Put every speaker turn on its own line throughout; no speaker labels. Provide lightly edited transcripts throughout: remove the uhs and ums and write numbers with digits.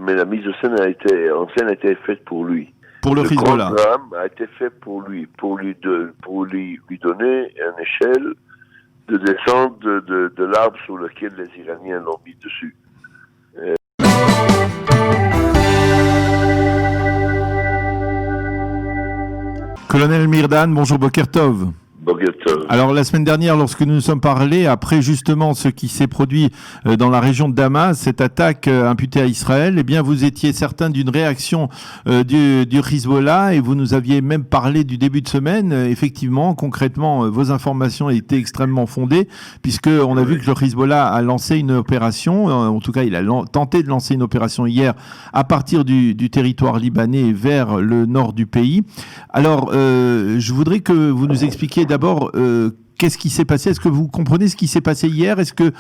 Mais la mise en scène a été faite pour lui.
Pour le Hezbollah.
Le grand drame a été fait pour lui lui donner une échelle de descente de l'arbre sur lequel les Iraniens l'ont mis dessus.
Colonel Mirdan, bonjour, Boker Tov. Alors la semaine dernière, lorsque nous nous sommes parlé, après justement ce qui s'est produit dans la région de Damas, cette attaque imputée à Israël, eh bien vous étiez certain d'une réaction du Hezbollah et vous nous aviez même parlé du début de semaine. Effectivement, concrètement, vos informations étaient extrêmement fondées puisque on a vu que le Hezbollah a lancé une opération, en tout cas il a tenté de lancer une opération hier à partir du territoire libanais vers le nord du pays. Alors je voudrais que vous nous expliquiez d'abord, qu'est-ce qui s'est passé? Est-ce que vous comprenez ce qui s'est passé hier? Est-ce que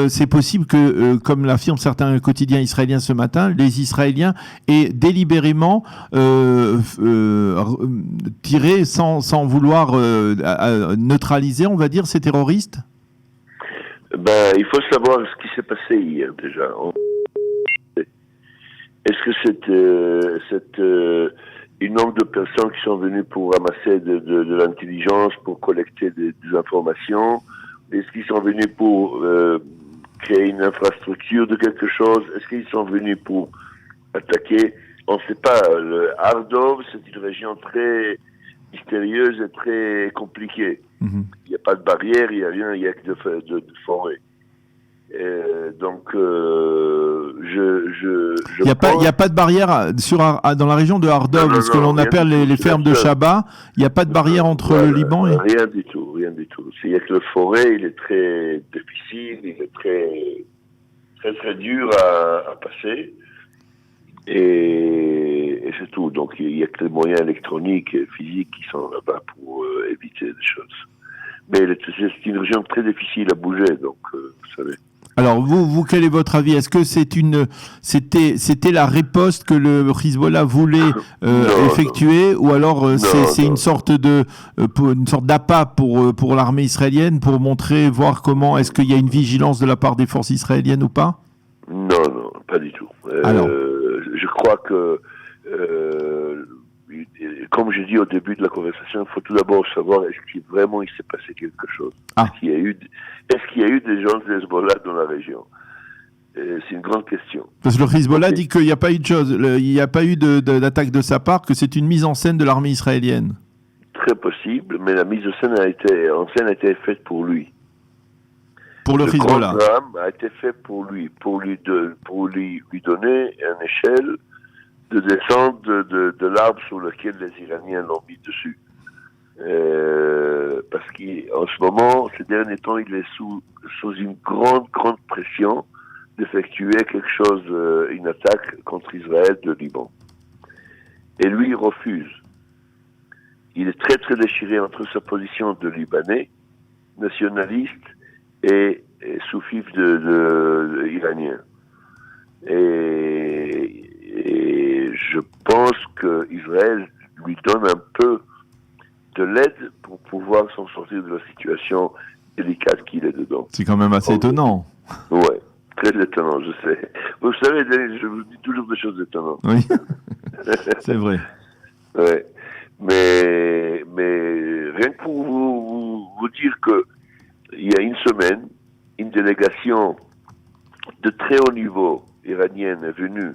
c'est possible que, comme l'affirment certains quotidiens israéliens ce matin, les Israéliens aient délibérément tiré sans vouloir neutraliser, on va dire, ces terroristes?
Il faut savoir ce qui s'est passé hier déjà. Est-ce que c'est une nombre de personnes qui sont venues pour ramasser de l'intelligence, pour collecter des informations? Est-ce qu'ils sont venus pour créer une infrastructure de quelque chose? Est-ce qu'ils sont venus pour attaquer? On ne sait pas. Le Ardov, c'est une région très mystérieuse et très compliquée. Il n'y a pas de barrière, il n'y a rien, il n'y a que de forêt. Donc,
il n'y a pas de barrière dans la région de Ardov, ce que l'on appelle les fermes de Shabbat. Il n'y a pas de barrière entre le Liban et...
Rien du tout. Il y a que le forêt, il est très difficile, il est très dur à passer. Et c'est tout. Donc, il n'y a que les moyens électroniques et physiques qui sont là-bas pour éviter des choses. Mais c'est une région très difficile à bouger, donc, vous savez.
Alors, vous, quel est votre avis? Est-ce que c'était la riposte que le Hezbollah voulait effectuer, ou alors c'est une sorte d'appât pour l'armée israélienne pour voir comment est-ce qu'il y a une vigilance de la part des forces israéliennes ou pas?
Non, pas du tout. Je crois que comme j'ai dit au début de la conversation, il faut tout d'abord savoir est-ce qu'il s'est passé quelque chose. Est-ce qu'il y a eu des gens de Hezbollah dans la région? C'est une grande question.
Parce que le Hezbollah dit qu'il n'y a pas eu de chose, il n'y a pas eu d'attaque de sa part, que c'est une mise en scène de l'armée israélienne.
Très possible, mais la mise en scène a été faite pour lui.
Pour le Hezbollah.
Le programme a été fait pour lui donner une échelle de descente de l'arbre sur lequel les Iraniens l'ont mis dessus. Parce qu'en ce moment, ces derniers temps, il est sous une grande pression d'effectuer une attaque contre Israël de Liban. Et lui, il refuse. Il est très déchiré entre sa position de Libanais, nationaliste, et sous-fif de iranien. Et je pense qu'Israël lui donne un peu de l'aide pour pouvoir s'en sortir de la situation délicate qu'il est dedans.
C'est quand même assez étonnant.
Ouais, très étonnant, je sais. Vous savez, je vous dis toujours des choses étonnantes.
Oui, c'est vrai.
Ouais, mais rien que pour vous dire que il y a une semaine, une délégation de très haut niveau iranienne est venue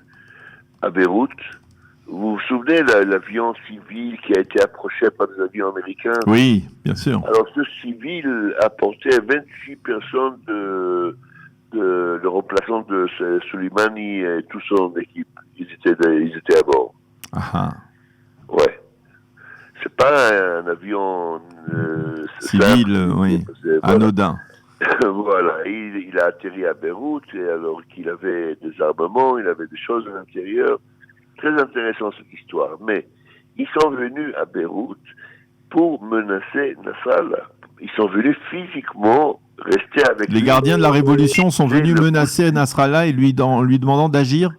à Beyrouth. Vous vous souvenez l'avion civil qui a été approché par des avions américains?
Oui, bien sûr.
Alors ce civil a porté 26 personnes de le remplaçant de Soleimani et toute son équipe. Ils étaient à bord. Ouais. C'est pas un avion
civil,
simple,
oui, anodin.
Voilà, il a atterri à Beyrouth, et alors qu'il avait des armements, il avait des choses à l'intérieur. Très intéressant cette histoire. Mais ils sont venus à Beyrouth pour menacer Nasrallah. Ils sont venus physiquement rester avec
les gardiens de la révolution sont venus menacer Nasrallah et lui demandant d'agir?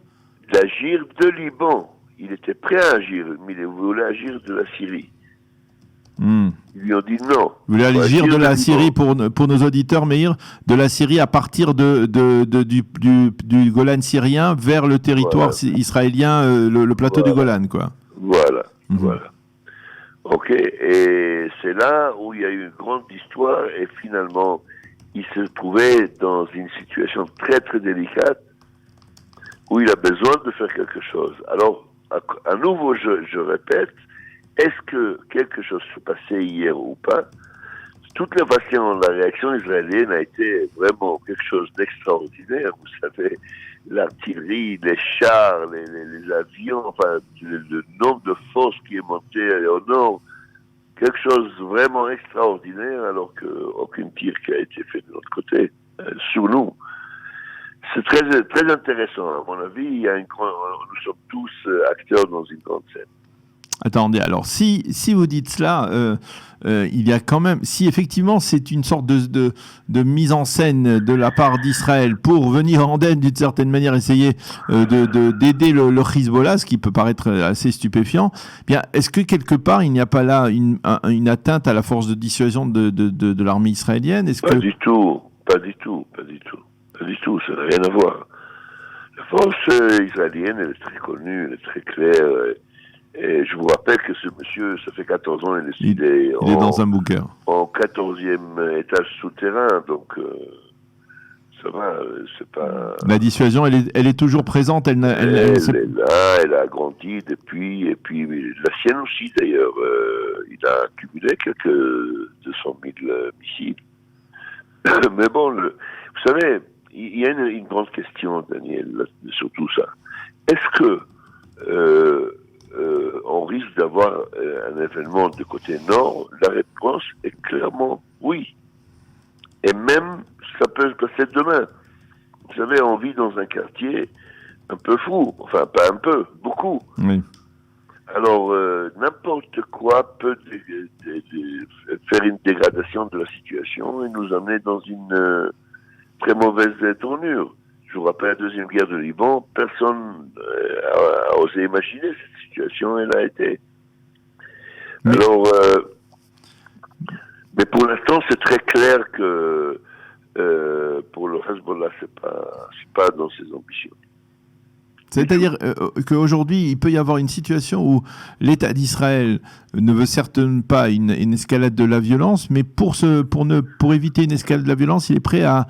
D'agir de Liban. Il était prêt à agir, mais il voulait agir de la Syrie. Ils lui ont dit non.
Vous voulez agir de la Syrie, pour nos auditeurs, Meir, de la Syrie à partir du Golan syrien vers le territoire israélien, le plateau du Golan, quoi.
Voilà. Ok, et c'est là où il y a eu une grande histoire, et finalement, il se trouvait dans une situation très très délicate, où il a besoin de faire quelque chose. Alors, à nouveau, je répète, est-ce que quelque chose s'est passé hier ou pas? Toute la réaction israélienne a été vraiment quelque chose d'extraordinaire. Vous savez, l'artillerie, les chars, les avions, enfin, le nombre de forces qui est monté au nord, quelque chose vraiment extraordinaire, alors qu'aucune tir qui a été fait de l'autre côté, sur nous. C'est très, très intéressant. À mon avis, nous sommes tous acteurs dans une grande scène.
Attendez, alors si vous dites cela, il y a quand même, si effectivement c'est une sorte de mise en scène de la part d'Israël pour venir en aide d'une certaine manière, essayer d'aider le Hezbollah, ce qui peut paraître assez stupéfiant, bien est-ce que quelque part il n'y a pas là une atteinte à la force de dissuasion de l'armée israélienne?
Pas du tout, ça n'a rien à voir. La force israélienne, elle est très connue, elle est très claire. Et je vous rappelle que ce monsieur, ça fait 14 ans, il est
dans un bunker.
En 14e étage souterrain, donc ça va, c'est pas...
La dissuasion, elle est toujours présente, elle est
là, elle a grandi depuis, et puis la sienne aussi d'ailleurs, il a accumulé quelques 200 000 missiles. Mais bon, vous savez, il y a une grande question, Daniel, sur tout ça. Est-ce que on risque d'avoir un événement du côté nord? La réponse est clairement oui. Et même, ça peut se passer demain. Vous savez, on vit dans un quartier un peu fou. Enfin, pas un peu, beaucoup.
Oui.
Alors, n'importe quoi peut faire une dégradation de la situation et nous amener dans une très mauvaise tournure. Je vous rappelle la Deuxième Guerre de Liban, personne a osé imaginer cette situation, elle a été. Alors, mais pour l'instant, c'est très clair que pour le Hezbollah, c'est pas dans ses ambitions.
C'est-à-dire qu'aujourd'hui, il peut y avoir une situation où l'État d'Israël ne veut certainement pas une escalade de la violence, mais pour éviter une escalade de la violence, il est prêt à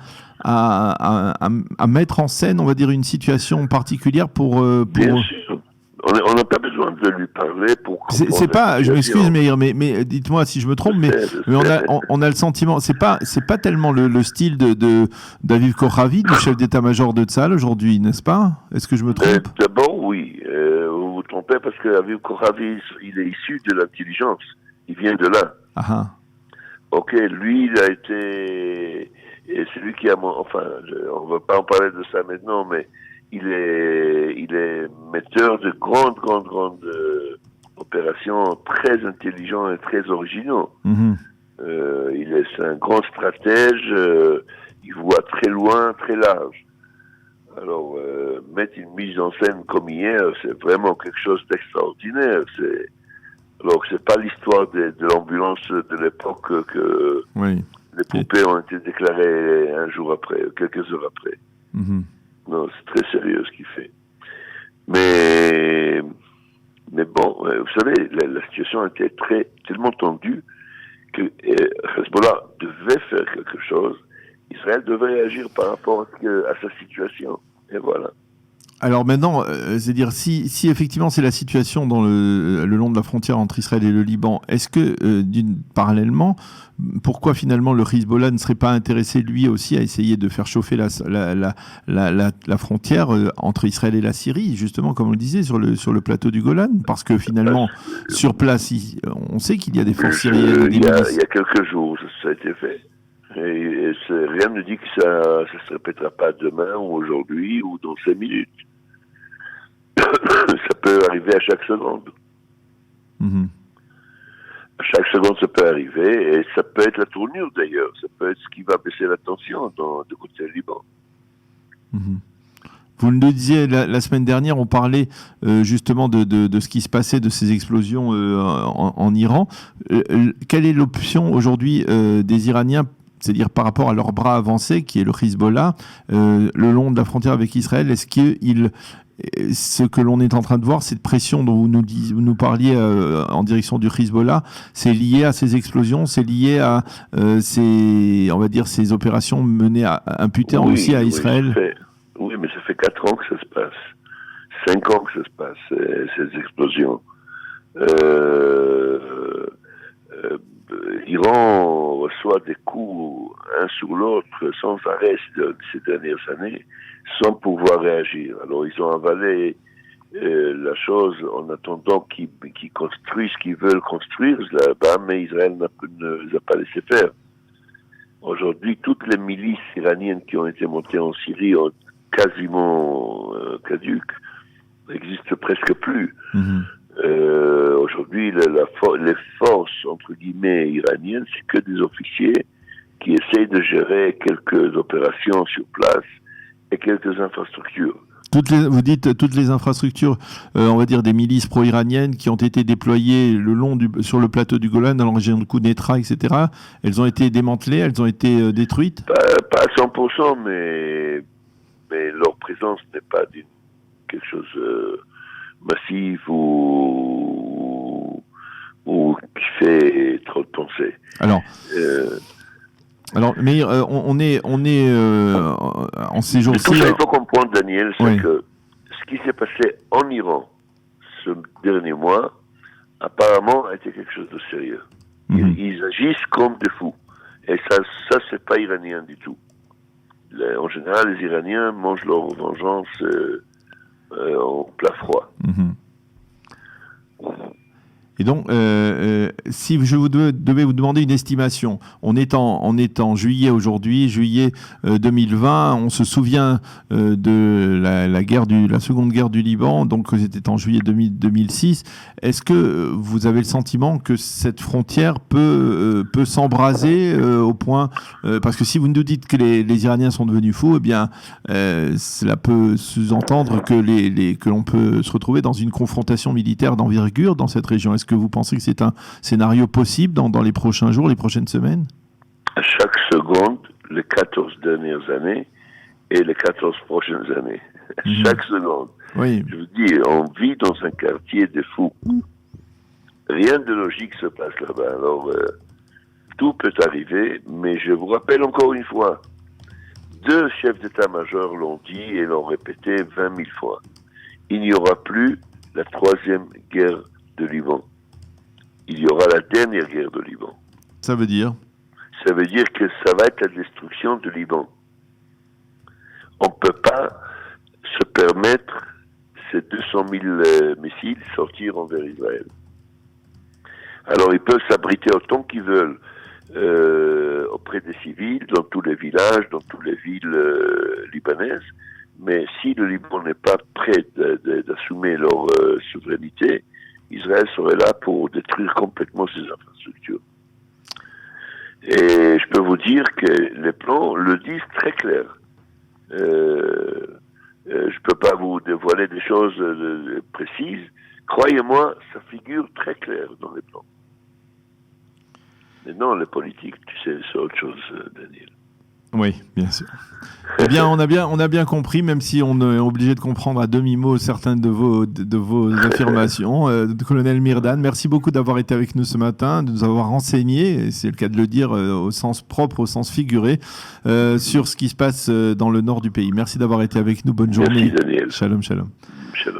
mettre en scène, on va dire, une situation particulière pour...
Bien sûr. On n'a pas besoin de lui parler pour...
C'est pas, je m'excuse, mais dites-moi si je me trompe, mais on a le sentiment, c'est pas tellement le style de Aviv Kochavi, du chef d'état-major de Tzahal aujourd'hui, n'est-ce pas? Est-ce que je me trompe?
D'abord, oui. Vous vous trompez parce que Aviv Kochavi, il est issu de l'intelligence. Il vient de là.
Ah.
Ok, lui, il a été... Et c'est lui qui a... Enfin, on ne va pas en parler de ça maintenant, mais... Il est metteur de grandes opérations très intelligents et très originaux. C'est un grand stratège, il voit très loin, très large. Alors, mettre une mise en scène comme hier, c'est vraiment quelque chose d'extraordinaire. Alors que c'est pas l'histoire de l'ambulance de l'époque que les poupées ont été déclarées quelques heures après. Non, c'est très sérieux ce qu'il fait. Mais bon, vous savez, la situation était tellement tendue que Hezbollah devait faire quelque chose. Israël devait réagir par rapport à sa situation. Et voilà.
Alors maintenant, c'est-à-dire si effectivement c'est la situation dans le long de la frontière entre Israël et le Liban, est-ce que parallèlement, pourquoi finalement le Hezbollah ne serait pas intéressé lui aussi à essayer de faire chauffer la frontière entre Israël et la Syrie, justement comme on le disait sur le plateau du Golan, parce que finalement sur place, on sait qu'il y a des forces syriennes.
Il y a quelques jours, ça a été fait. Et rien ne dit que ça se répétera pas demain ou aujourd'hui ou dans 5 minutes. Ça peut arriver à chaque seconde. À chaque seconde, ça peut arriver et ça peut être la tournure d'ailleurs. Ça peut être ce qui va baisser la tension du côté du Liban.
Vous nous disiez la semaine dernière, on parlait justement de ce qui se passait, de ces explosions en Iran. Quelle est l'option aujourd'hui des Iraniens, c'est-à-dire par rapport à leur bras avancé, qui est le Hezbollah, le long de la frontière avec Israël? Est-ce qu'ils... Ce que l'on est en train de voir, cette pression dont vous nous parliez en direction du Hezbollah, c'est lié à ces explosions, c'est lié à ces opérations menées imputées en Russie à Israël.
Oui, mais ça fait 4 ans que ça se passe. 5 ans que ça se passe, ces explosions. L'Iran reçoit des coups un sur l'autre sans arrêt ces dernières années, sans pouvoir réagir. Alors ils ont avalé la chose en attendant qu'ils construisent ce qu'ils veulent construire là-bas, mais Israël ne les a pas laissé faire. Aujourd'hui, toutes les milices iraniennes qui ont été montées en Syrie ont quasiment caduques, n'existent presque plus. Aujourd'hui, les forces, entre guillemets, iraniennes, c'est que des officiers qui essayent de gérer quelques opérations sur place et quelques infrastructures.
Vous dites toutes les infrastructures, on va dire des milices pro-iraniennes qui ont été déployées sur le plateau du Golan, dans la région de Kounetra, etc. Elles ont été démantelées, elles ont été détruites?
Pas à 100%, mais leur présence n'est pas quelque chose massif ou qui fait trop de pensée.
Mais on est en ces jours-ci.
Tout ça, il faut comprendre, Daniel, c'est que ce qui s'est passé en Iran ce dernier mois, apparemment, a été quelque chose de sérieux. Ils agissent comme des fous. Et ça c'est pas iranien du tout. En général, les Iraniens mangent leur vengeance en plat froid.
Et donc, si je devais vous demander une estimation, on est en juillet aujourd'hui, juillet 2020, on se souvient de la seconde guerre du Liban, donc c'était en juillet 2006. Est-ce que vous avez le sentiment que cette frontière peut s'embraser au point, parce que si vous nous dites que les Iraniens sont devenus fous, eh bien, cela peut sous-entendre que l'on peut se retrouver dans une confrontation militaire d'envergure dans cette région. Est-ce que vous pensez que c'est un scénario possible dans les prochains jours, les prochaines semaines?
À chaque seconde, les 14 dernières années et les 14 prochaines années. Chaque seconde.
Oui.
Je vous dis, on vit dans un quartier de fous. Rien de logique se passe là-bas. Alors, tout peut arriver, mais je vous rappelle encore une fois, 2 chefs d'état-major l'ont dit et l'ont répété 20 000 fois. Il n'y aura plus la 3e guerre de Liban. Il y aura la dernière guerre de Liban.
Ça veut dire?
Ça veut dire que ça va être la destruction du Liban. On ne peut pas se permettre ces 200 000 missiles sortir envers Israël. Alors ils peuvent s'abriter autant qu'ils veulent auprès des civils, dans tous les villages, dans toutes les villes libanaises, mais si le Liban n'est pas prêt d'assumer leur souveraineté, Israël serait là pour détruire complètement ses infrastructures. Et je peux vous dire que les plans le disent très clair. Je peux pas vous dévoiler des choses précises. Croyez-moi, ça figure très clair dans les plans. Mais non, les politiques, tu sais, c'est autre chose, Daniel.
Oui, bien sûr. Eh bien, on a bien compris, même si on est obligé de comprendre à demi-mot certaines de vos affirmations. Colonel Myrdan, merci beaucoup d'avoir été avec nous ce matin, de nous avoir renseigné, et c'est le cas de le dire au sens propre, au sens figuré, sur ce qui se passe dans le nord du pays. Merci d'avoir été avec nous. Bonne journée.
Merci, Daniel.
Shalom, shalom.
Shalom.